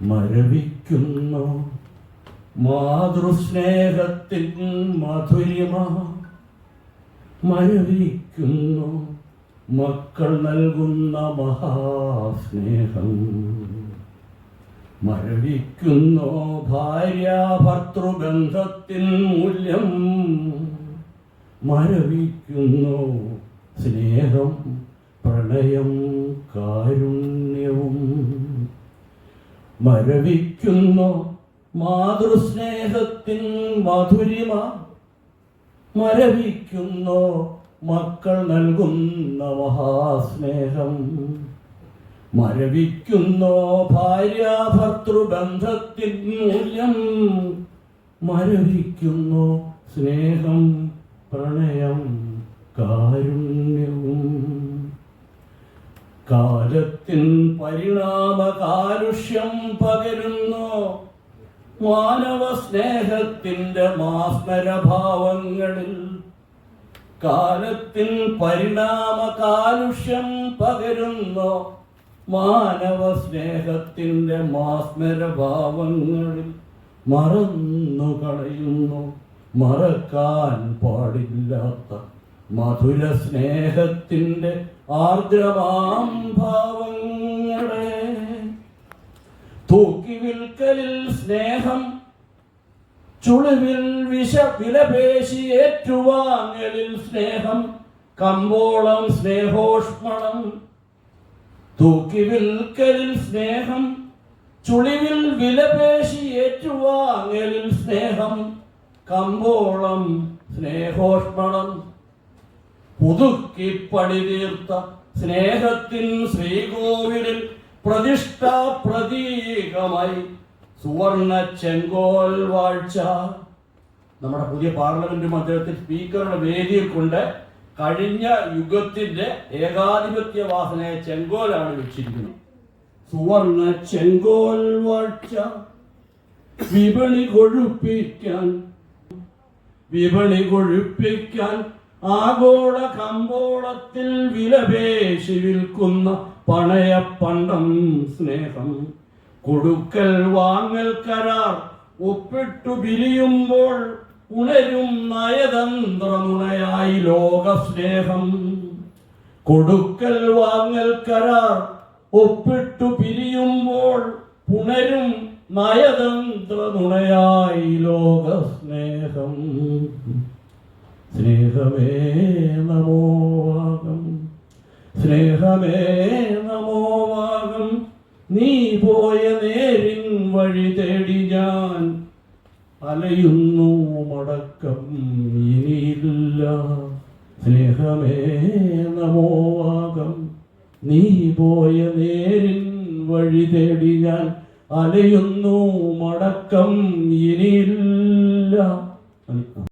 മരവിക്കുന്നു മാതൃസ്നേഹത്തിൻ മധുരിമ, മരവിക്കുന്നു മക്കൾ നൽകുന്ന മഹാസ്നേഹം, മരവിക്കുന്നു ഭാര്യ ഭർത്തൃബന്ധത്തിൻ മൂല്യം, മരവിക്കുന്നു സ്നേഹം പ്രണയം കാരുണ്യവും, മരവിക്കുന്നു മാതൃസ്നേഹത്തിൻ മധുരിമ, മരവിക്കുന്നു മക്കൾ നൽകുന്ന മഹാസ്നേഹം, മരവിക്കുന്നു ഭാര്യ ഭർത്തൃബന്ധത്തിൻ മൂല്യം, മരവിക്കുന്നു സ്നേഹം പ്രണയം കാരുണ്യവും. കാലത്തിൻ പരിണാമ കാലുഷ്യം പകരുന്നു മാനവ സ്നേഹത്തിൻ്റെ മാസ്മരഭാവങ്ങളിൽ, കാലത്തിൻ പരിണാമ കാലുഷ്യം പകരുന്നു മാനവ സ്നേഹത്തിൻ്റെ മാസ്മരഭാവങ്ങളിൽ, മറന്നു കളയുന്നു മറക്കാൻ പാടില്ലാത്ത മധുര സ്നേഹത്തിൻ്റെ ആർദ്രമാം ഭാവങ്ങളെ. തൂക്കി വിൽക്കലിൽ സ്നേഹം, ചുളിവിൽ വിലപേശി ഏറ്റുവാങ്ങലിൽ സ്നേഹം, കമ്പോളം സ്നേഹോഷ്മണം. തൂക്കി വിൽക്കലിൽ സ്നേഹം, ചുളിവിൽ വിലപേശി ഏറ്റുവാങ്ങലിൽ സ്നേഹം, കമ്പോളം സ്നേഹോഷ്മണം. പുതുക്കി പണിതീർത്ത സ്നേഹത്തിൻ ശ്രീകോവിലിൽ പ്രതിഷ്ഠാ പ്രതീകമായി സുവർണ ചെങ്കോൽ വാഴ്ച. നമ്മുടെ പുതിയ പാർലമെന്റ് മന്ദിരത്തിൽ സ്പീക്കറുടെ വേദിയിൽ കൊണ്ട് കഴിഞ്ഞ യുഗത്തിന്റെ ഏകാധിപത്യ വാസനയെ ചെങ്കോലാണ് വെച്ചിരിക്കുന്നത്. സുവർണ ചെങ്കോൽ വാഴ്ച വിപണി കൊഴുപ്പിക്കാൻ ആഗോള കമ്പോളത്തിൽ വിലപേശി വിൽക്കുന്ന പണയപ്പണ്ടം സ്നേഹം. കൊടുക്കൽ വാങ്ങൽ കരാർ ഒപ്പിട്ടു പിരിയുമ്പോൾ ഉണരും നയതന്ത്ര നുണയായി ലോകസ്നേഹം. കൊടുക്കൽ വാങ്ങൽ കരാർ ഒപ്പിട്ടു പിരിയുമ്പോൾ പുണരും നയതന്ത്ര നുണയായി ലോകസ്നേഹം. സ്നേഹമേ നമോവാകം, സ്നേഹമേ നമോവാകം. നീ പോയ നേരിൻ വഴി തേടി ഞാൻ അലയുന്നു, മടക്കം ഇനിയില്ല. സ്നേഹമേ നമോവാകം, നീ പോയ നേരിൻ വഴി തേടി ഞാൻ അലയുന്നു, മടക്കം ഇനിയില്ല.